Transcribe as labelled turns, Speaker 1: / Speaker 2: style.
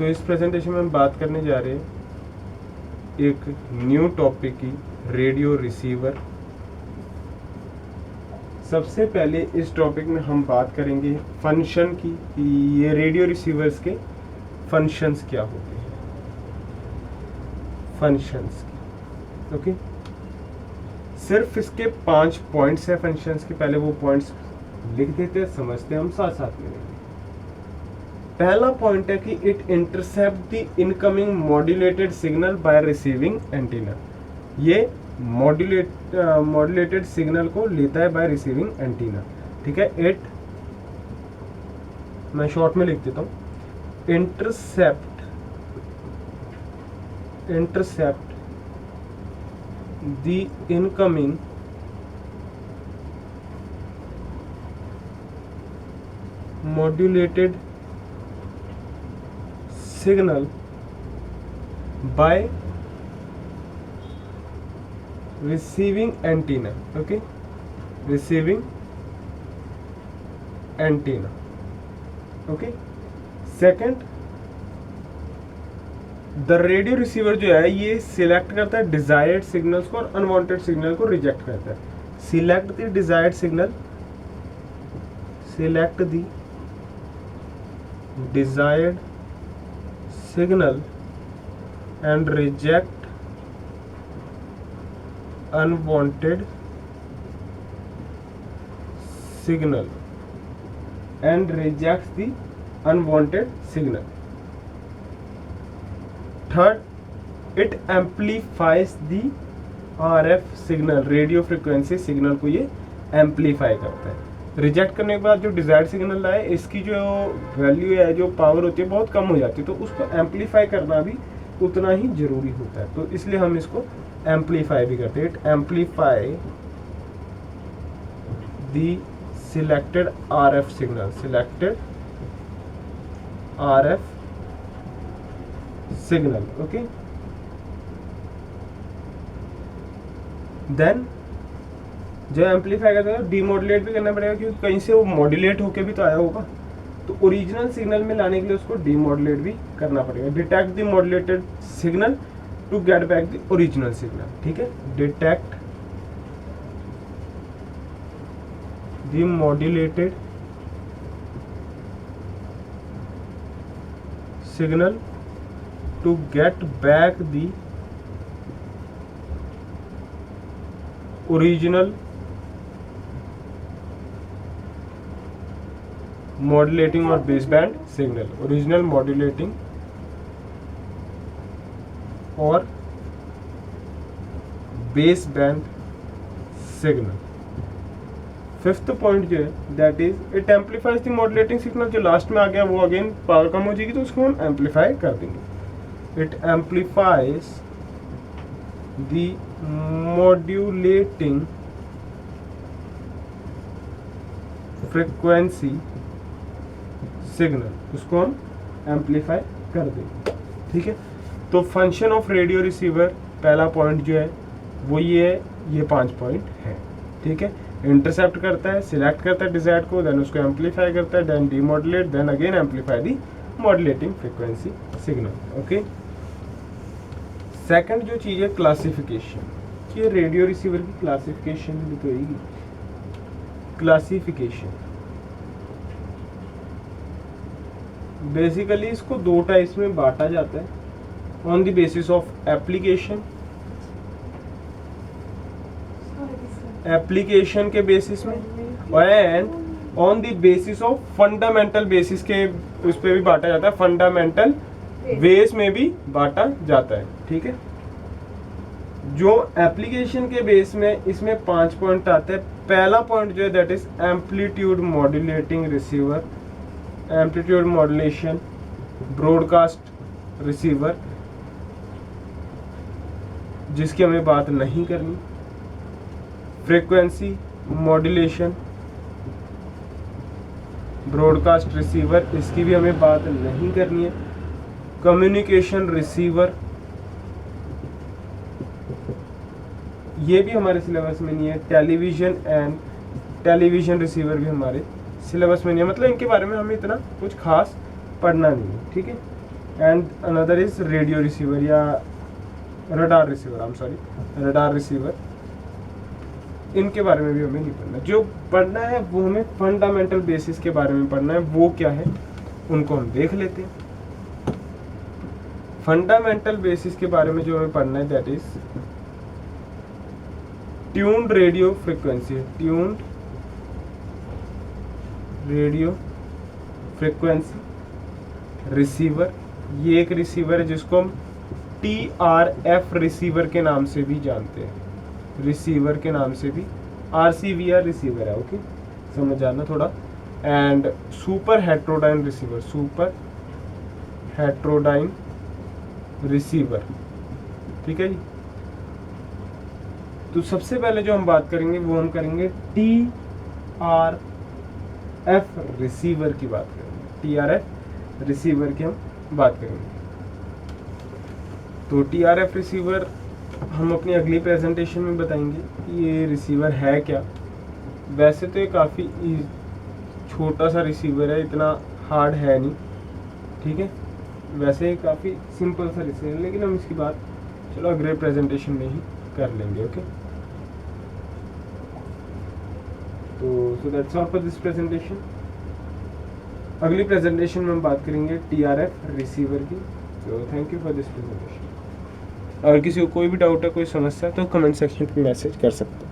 Speaker 1: तो इस प्रेजेंटेशन में हम बात करने जा रहे हैं एक न्यू टॉपिक की, रेडियो रिसीवर। सबसे पहले इस टॉपिक में हम बात करेंगे फंक्शन की, कि ये रेडियो रिसीवर्स के फंक्शंस क्या होते हैं, फंक्शंस के। ओके, सिर्फ इसके 5 पॉइंट्स हैं फंक्शंस के। पहले वो पॉइंट्स लिख देते हैं, समझते हैं हम साथ साथ में। पहला पॉइंट है कि it intercept the incoming modulated signal by receiving antenna. ये मॉड्यूलेटेड सिग्नल को लेता है बाय रिसीविंग एंटीना। ठीक है, इट, मैं शॉर्ट में लिख देता हूं, intercept the incoming modulated signal by receiving antenna. Okay, receiving antenna. Okay, second, the radio receiver जो है ये सिलेक्ट करता है डिजायर्ड सिग्नल्स को और अनवांटेड सिग्नल को रिजेक्ट करता है। Select the desired signal, select the desired signal and reject unwanted signal and rejects the unwanted signal. Third, it amplifies the RF signal, radio frequency signal को ये amplify करता है। Reject करने के बाद जो डिजायर्ड सिग्नल आए, इसकी जो वैल्यू है, जो पावर होती है, बहुत कम हो जाती है, तो उसको एम्पलीफाई करना भी उतना ही जरूरी होता है। तो इसलिए हम इसको एम्पलीफाई भी करते हैं। It amplify the selected RF signal, selected RF signal. Okay, then जो एम्पलीफाई करता है डीमॉड्यूलेट भी करना पड़ेगा, क्योंकि कहीं से वो मॉड्यूलेट होके भी तो आया होगा, तो ओरिजिनल सिग्नल में लाने के लिए उसको डीमॉड्यूलेट भी करना पड़ेगा। Detect the modulated signal to get back the original signal. ठीक है, detect the modulated signal to get back the original modulating और base band signal, original modulating और base band signal. Fifth point जो है that is it amplifies the modulating signal. जो last में आ गया वो अगेन पावर कम हो जाएगी, तो उसको हम एम्पलीफाई कर देंगे। It amplifies the modulating frequency signal, उसको हम एम्पलीफाई कर देंगे। ठीक है, तो फंक्शन ऑफ रेडियो रिसीवर पहला पॉइंट जो है वो ये है, ये 5 पॉइंट है। ठीक है, इंटरसेप्ट करता है, सिलेक्ट करता है डिजायर्ड को, देन उसको एम्पलीफाई करता है, then demodulate, then again amplify the modulating frequency signal. Okay, second जो चीज़ है क्लासिफिकेशन, कि रेडियो रिसीवर की क्लासिफिकेशन भी तो होगी। क्लासिफिकेशन बेसिकली इसको 2 टाइप्स में बांटा जाता है, on the basis of application, application के बेसिस में, and on the basis of fundamental basis के, उस पर भी बांटा जाता है, फंडामेंटल बेस में भी बांटा जाता है। ठीक है, जो एप्लीकेशन के बेस में इसमें 5 पॉइंट आते हैं। पहला पॉइंट जो है that is amplitude modulating receiver, amplitude modulation broadcast receiver, जिसकी हमें बात नहीं करनी। फ्रीक्वेंसी मॉड्यूलेशन ब्रॉडकास्ट रिसीवर, इसकी भी हमें बात नहीं करनी है। कम्युनिकेशन रिसीवर, ये भी हमारे सिलेबस में नहीं है। टेलीविजन रिसीवर भी हमारे सिलेबस में नहीं है, मतलब इनके बारे में हमें इतना कुछ खास पढ़ना नहीं है। ठीक है, and another is radio receiver या radar receiver, I am sorry, radar receiver. इनके बारे में भी हमें नहीं पढ़ना। जो पढ़ना है वो हमें फंडामेंटल बेसिस के बारे में पढ़ना है। वो क्या है उनको हम देख लेते हैं। फंडामेंटल बेसिस के बारे में जो हमें पढ़ना है that is tuned radio frequency. Tuned radio frequency receiver, ये एक रिसीवर है जिसको हम TRF रिसीवर के नाम से भी जानते हैं। रिसीवर के नाम से भी RCVR रिसीवर है, ओके, समझ जाना थोड़ा। And super heterodyne receiver, super heterodyne receiver, ठीक है जी। तो सबसे पहले जो हम बात करेंगे वो हम करेंगे TRF रिसीवर की बात करेंगे। TRF रिसीवर की हम बात करेंगे। तो TRF रिसीवर हम अपनी अगली प्रेजेंटेशन में बताएंगे कि ये रिसीवर है क्या। वैसे तो ये काफ़ी छोटा सा रिसीवर है, इतना हार्ड है नहीं, ठीक है। वैसे ही काफ़ी सिंपल सा रिसीवर है, लेकिन हम इसकी बात चलो अगले प्रेजेंटेशन में ही कर लेंगे, ओके। तो so that's all for this presentation. अगली प्रेजेंटेशन में हम बात करेंगे TRF रिसीवर की। तो thank you for this presentation. और किसी को कोई भी डाउट है, कोई समस्या है तो कमेंट सेक्शन पे मैसेज कर सकते हैं।